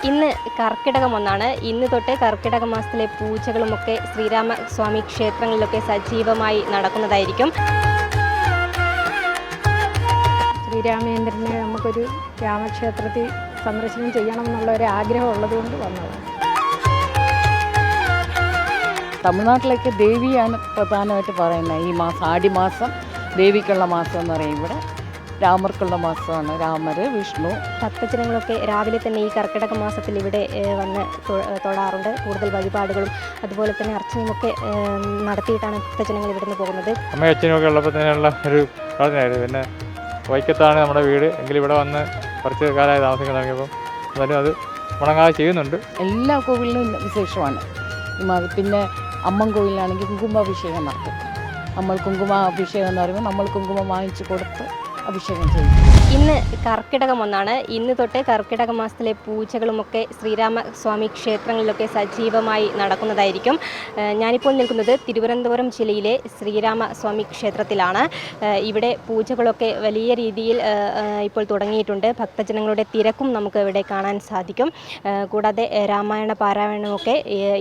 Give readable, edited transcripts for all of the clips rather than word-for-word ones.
ഇന്ന് കർക്കിടകം ഒന്നാണ്. ഇന്ന് തൊട്ട് കർക്കിടക മാസത്തിലെ പൂജകളുമൊക്കെ ശ്രീരാമസ്വാമി ക്ഷേത്രങ്ങളിലൊക്കെ സജീവമായി നടക്കുന്നതായിരിക്കും. ശ്രീരാമേന്ദ്രനെ നമുക്കൊരു രാമക്ഷേത്രത്തിൽ സന്ദർശനം ചെയ്യണമെന്നുള്ള ഒരു ആഗ്രഹം ഉള്ളതുകൊണ്ട് വന്നതാണ്. തമിഴ്നാട്ടിലേക്ക് ദേവിയാണ് പ്രധാനമായിട്ട് പറയുന്നത്. ഈ മാസം ആടിമാസം ദേവിക്കുള്ള മാസം എന്ന് പറയും. ഇവിടെ രാമർക്കുള്ള മാസമാണ്. രാമർ, വിഷ്ണു. ഭക്തജനങ്ങളൊക്കെ രാവിലെ തന്നെ ഈ കർക്കിടക മാസത്തിൽ ഇവിടെ വന്ന് തൊഴാറുണ്ട്. കൂടുതൽ വഴിപാടുകളും അതുപോലെ തന്നെ അർച്ചനയുമൊക്കെ നടത്തിയിട്ടാണ് ഭക്തജനങ്ങൾ ഇവിടുന്ന് പോകുന്നത്. അമ്മയും അച്ഛനുമൊക്കെ ഉള്ളപ്പോൾ തന്നെയുള്ള ഒരു പ്രാർത്ഥനയായിരുന്നു. പിന്നെ വൈക്കത്താണ് നമ്മുടെ വീട് എങ്കിൽ ഇവിടെ വന്ന് കുറച്ച് കാലമായി താമസിക്കാൻ തുടങ്ങിയപ്പം എന്നാലും അത് മുടങ്ങാതെ ചെയ്യുന്നുണ്ട്. എല്ലാ കോവിലിനും വിശേഷമാണ് ഈ മാസം. പിന്നെ അമ്മൻ കോവിലാണെങ്കിൽ കുങ്കുമാഭിഷേകം നടത്തും. നമ്മൾ കുങ്കുമാഭിഷേകം എന്ന് പറയുമ്പോൾ നമ്മൾ കുങ്കുമം വാങ്ങിച്ചു കൊടുത്ത് അഭിഷേകം ചെയ്യും. ഇന്ന് കർക്കിടകം ഒന്നാണ്. ഇന്ന് തൊട്ട് കർക്കിടക മാസത്തിലെ പൂജകളുമൊക്കെ ശ്രീരാമസ്വാമി ക്ഷേത്രങ്ങളിലൊക്കെ സജീവമായി നടക്കുന്നതായിരിക്കും. ഞാനിപ്പോൾ നിൽക്കുന്നത് തിരുവനന്തപുരം ജില്ലയിലെ ശ്രീരാമസ്വാമി ക്ഷേത്രത്തിലാണ്. ഇവിടെ പൂജകളൊക്കെ വലിയ രീതിയിൽ ഇപ്പോൾ തുടങ്ങിയിട്ടുണ്ട്. ഭക്തജനങ്ങളുടെ തിരക്കും നമുക്ക് ഇവിടെ കാണാൻ സാധിക്കും. കൂടാതെ രാമായണ പാരായണമൊക്കെ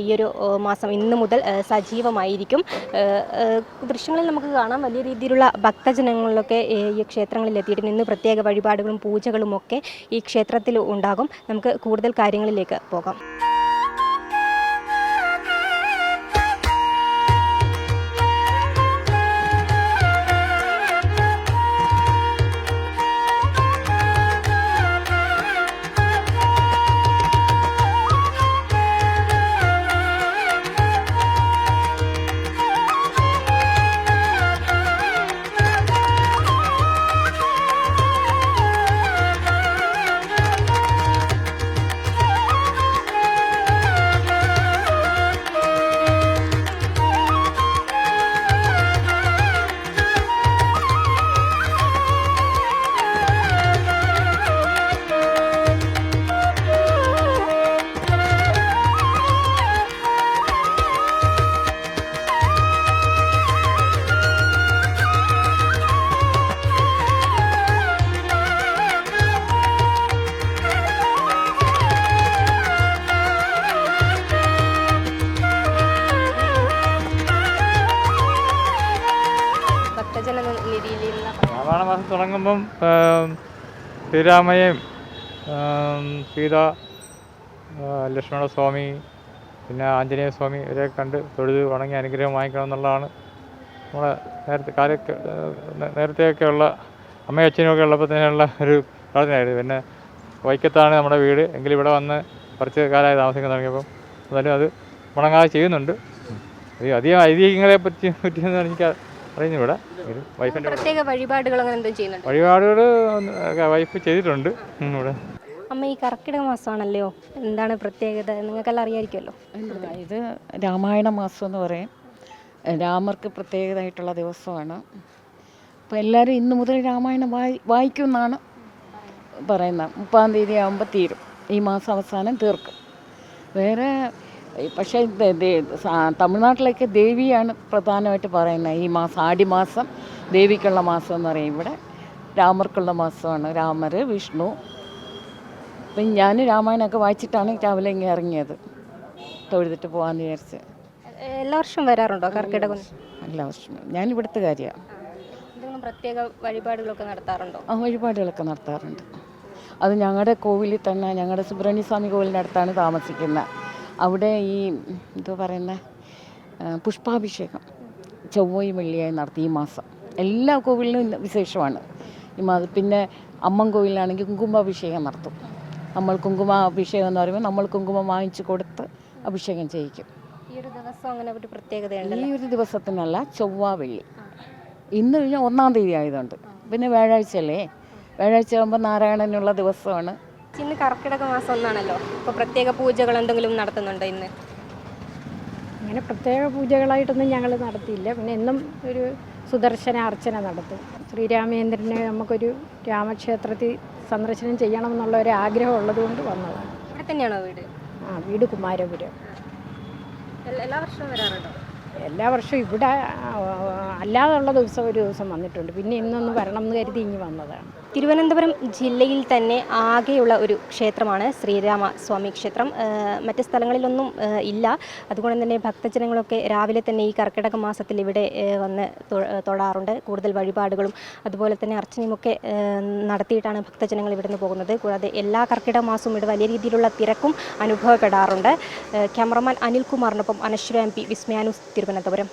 ഈയൊരു മാസം ഇന്ന് മുതൽ സജീവമായിരിക്കും. ദൃശ്യങ്ങളിൽ നമുക്ക് കാണാം വലിയ രീതിയിലുള്ള ഭക്തജനങ്ങളിലൊക്കെ ഈ ക്ഷേത്രങ്ങളിൽ എത്തിയിട്ട് ഇന്ന് പ്രത്യേക വഴിപാടുകളും പൂജകളും ഒക്കെ ഈ ക്ഷേത്രത്തിൽ ഉണ്ടാകും. നമുക്ക് കൂടുതൽ കാര്യങ്ങളിലേക്ക് പോകാം. രാമായണ മാസം തുടങ്ങുമ്പം ശ്രീരാമയെയും സീത, ലക്ഷ്മണസ്വാമി, പിന്നെ ആഞ്ജനേയ സ്വാമി ഇവരെ കണ്ട് തൊഴുത് വണങ്ങി അനുഗ്രഹം വാങ്ങിക്കണം എന്നുള്ളതാണ് നമ്മളെ നേരത്തെയൊക്കെയുള്ള അമ്മയും അച്ഛനുമൊക്കെ ഉള്ളപ്പോൾ തന്നെയുള്ള ഒരു പ്രാർത്ഥനയായിരുന്നു. പിന്നെ വൈക്കത്താണ് നമ്മുടെ വീട് എങ്കിൽ ഇവിടെ വന്ന് കുറച്ച് കാലമായി താമസിക്കാൻ തുടങ്ങിയപ്പം എന്നാലും അത് മുടങ്ങാതെ ചെയ്യുന്നുണ്ട്. അധികം ഐതിഹ്യങ്ങളെ പറ്റിയൊന്നും എനിക്ക് അറിയുന്നു. ഇവിടെ വൈഫിൻ്റെ പ്രത്യേക വഴിപാടുകൾ അങ്ങനെ എന്തും ചെയ്യുന്നുണ്ട്. വഴിപാടുകൾ വൈഫ് ചെയ്തിട്ടുണ്ട് ഇവിടെ. അമ്മ, ഈ കർക്കിടക മാസമാണല്ലോ, എന്താണ് പ്രത്യേകത? നിങ്ങൾക്കെല്ലാം അറിയാമായിരിക്കുമല്ലോ. ഇത് രാമായണ മാസം എന്ന് പറയും. രാമർക്ക് പ്രത്യേകതയായിട്ടുള്ള ദിവസമാണ്. അപ്പോൾ എല്ലാവരും ഇന്ന് മുതൽ രാമായണം വായിക്കുമെന്നാണ് പറയുന്നത്. 30-ാം തീയതി ആകുമ്പോൾ തീരും. ഈ മാസം അവസാനം തീർക്കും. വേറെ പക്ഷേ തമിഴ്നാട്ടിലേക്ക് ദേവിയാണ് പ്രധാനമായിട്ട് പറയുന്നത്. ഈ മാസം ആടിമാസം ദേവിക്കുള്ള മാസം എന്ന് പറയും. ഇവിടെ രാമർക്കുള്ള മാസമാണ്. രാമർ, വിഷ്ണു. അപ്പം ഞാൻ രാമായണമൊക്കെ വായിച്ചിട്ടാണ് രാവിലെ ഇങ്ങനെ ഇറങ്ങിയത്, തൊഴുതിട്ട് പോകാമെന്ന് വിചാരിച്ച്. എല്ലാ വർഷവും വരാറുണ്ടോ കർക്കിടകം? എല്ലാ വർഷവും. ഞാൻ ഇവിടുത്തെ കാര്യമാണ്. എന്തെങ്കിലും പ്രത്യേക വഴിപാടുകളൊക്കെ നടത്താറുണ്ടോ? വഴിപാടുകളൊക്കെ നടത്താറുണ്ട്. അത് ഞങ്ങളുടെ കോവിലിൽ തന്നെ, ഞങ്ങളുടെ സുബ്രഹ്മണ്യ സ്വാമി കോവിലിൻ്റെ അടുത്താണ് താമസിക്കുന്നത്. അവിടെ ഈ എന്താ പറയുന്നത് പുഷ്പാഭിഷേകം ചൊവ്വയും വെള്ളിയായി നടത്തി ഈ മാസം. എല്ലാ കോവിലിനും വിശേഷമാണ് ഈ മാസം. പിന്നെ അമ്മൻ കോവിലാണെങ്കിൽ കുങ്കുമാഭിഷേകം നടത്തും. നമ്മൾ കുങ്കുമാഭിഷേകം എന്ന് പറയുമ്പോൾ നമ്മൾ കുങ്കുമം വാങ്ങിച്ചു കൊടുത്ത് അഭിഷേകം ചെയ്യിക്കും. ഈ ഒരു ദിവസം അങ്ങനെ ഒരു പ്രത്യേകതയുണ്ട്. ഈ ഒരു ദിവസത്തിനല്ല, ചൊവ്വ വെള്ളി. ഇന്ന് കഴിഞ്ഞാൽ 1-ാം തീയതി ആയതുകൊണ്ട്. പിന്നെ വ്യാഴാഴ്ചയല്ലേ, വ്യാഴാഴ്ച ആകുമ്പോൾ നാരായണനുള്ള ദിവസമാണ്. ഇന്ന് കർക്കിടക മാസം ഒന്നാണല്ലോ, അപ്പോൾ പ്രത്യേക പൂജകൾ എന്തെങ്കിലും നടത്തുന്നുണ്ടോ ഇന്ന്? അങ്ങനെ പ്രത്യേക പൂജകളായിട്ടൊന്നും ഞങ്ങൾ നടത്തിയില്ല. പിന്നെ എന്നും ഒരു സുദർശന അർച്ചന നടത്തും. ശ്രീരാമേന്ദ്രനെ നമുക്കൊരു രാമക്ഷേത്രത്തിൽ സന്ദർശനം ചെയ്യണമെന്നുള്ള ഒരു ആഗ്രഹം ഉള്ളതുകൊണ്ട് വന്നതാണ്. ഇവിടെ തന്നെയാണോ വീട്? വീട് കുമാരപുരം. എല്ലാ വർഷവും വരാറുണ്ടോ? എല്ലാ വർഷവും ഇവിടെ അല്ലാതുള്ള ദിവസം ഒരു ദിവസം വന്നിട്ടുണ്ട്. പിന്നെ ഇന്നൊന്ന് വരണം എന്ന് കരുതി ഇങ്ങ് വന്നതാണ്. തിരുവനന്തപുരം ജില്ലയിൽ തന്നെ ആകെയുള്ള ഒരു ക്ഷേത്രമാണ് ശ്രീരാമ സ്വാമി ക്ഷേത്രം. മറ്റ് സ്ഥലങ്ങളിലൊന്നും ഇല്ല. അതുകൊണ്ട് തന്നെ ഭക്തജനങ്ങളൊക്കെ രാവിലെ തന്നെ ഈ കർക്കിടക മാസത്തിൽ ഇവിടെ വന്ന് തൊഴാറുണ്ട്. കൂടുതൽ വഴിപാടുകളും അതുപോലെ തന്നെ അർച്ചനയുമൊക്കെ നടത്തിയിട്ടാണ് ഭക്തജനങ്ങൾ ഇവിടുന്ന് പോകുന്നത്. കൂടാതെ എല്ലാ കർക്കിടക മാസവും ഇവിടെ വലിയ രീതിയിലുള്ള തിരക്കും അനുഭവപ്പെടാറുണ്ട്. ക്യാമറമാൻ അനിൽകുമാറിനൊപ്പം അനശ്വര MP, വിസ്മയ ന്യൂസ്, തിരുവനന്തപുരം.